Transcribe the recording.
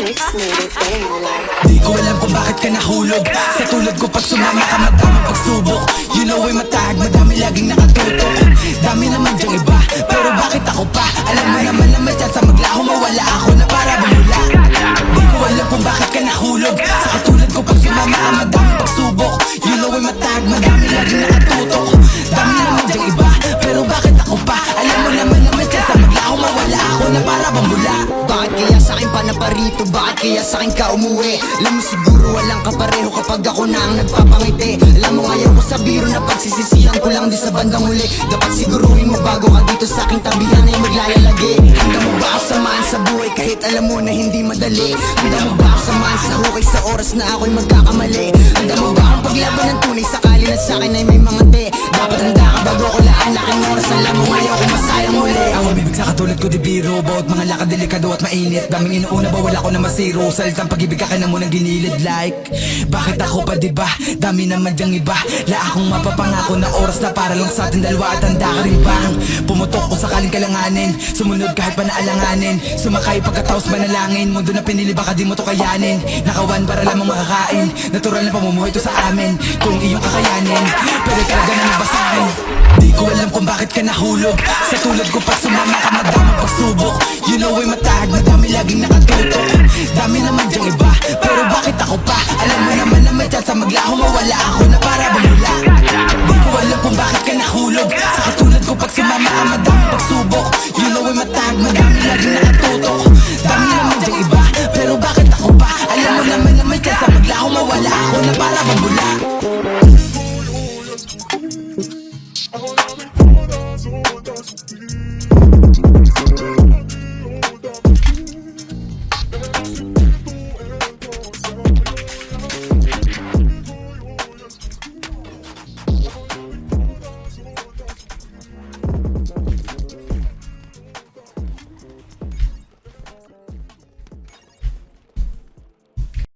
Six made it daylight. Di ko alam kung bakit ka nahulog. Sa tulad ko pag sumama ka madaming pagsubok. You know ay matahag, madami laging nakatutok. Dami naman dyang iba, pero bakit ako pa? Alam mo naman na may chance maglaho, mawala ako na para bumula. Di ko alam kung bakit ka nahulog. Sa katulad ko pag sumama ka madaming pagsubok. You know ay matahag, madami laging nakatutok. Dami naman dyang iba, pero bakit ako pa? Alam mo naman na may chance maglaho, mawala ako na para bumula. Bakit kaya sa'kin pa na parito? Bakit kaya sa'kin ka umuwi? Alam mo siguro walang kapareho kapag ako na ang nagpapangiti. Alam mo ngayon ko sa biro na pagsisisihan ko lang di sa bandang huli. Dapat siguruhin mo bago ka dito sa aking tabihan ay maglalagi. Handa mo ba ako samahan sa buhay kahit alam mo na hindi madali? Handa mo ba ako samahan sa hukay sa oras na ako'y magkakamali? Handa mo ba akong paglaban ng tunay sakali na sa'kin ay may mga te? Dapat handa ka bago ko laan laking oras. Alam mo ngayon kung masayang muli. Ang umibig sa katulad ko di biro. Bawat mga lakad delikado at mainit. Daming inuuna ba wala ko na masiro. Salitang pag-ibig ka na munang ginilid like. Bakit ako pa diba? Dami naman dyang iba. La akong mapapangako na oras na para lang sa atin dalawa. At handa ka rin bang pumutok kung sakaling kalanganin? Sumunod kahit pa naalanganin. Sumakay pagkataos manalangin. Mundo na pinili baka di mo to kayanin. Nakawan para lamang makakain. Natural na pamumuhay to sa amin. Kung iyong kakayanin pwede talaga na nabasahin. Di ko alam kung bakit ka nahulog. Sa tulad ko pag sumama ka madaming pagsubok. You know ay matahag, madami laging nakatutok. Dami naman dyang iba, pero bakit ako pa? Alam mo naman na may chance maglaho, mawala ako na para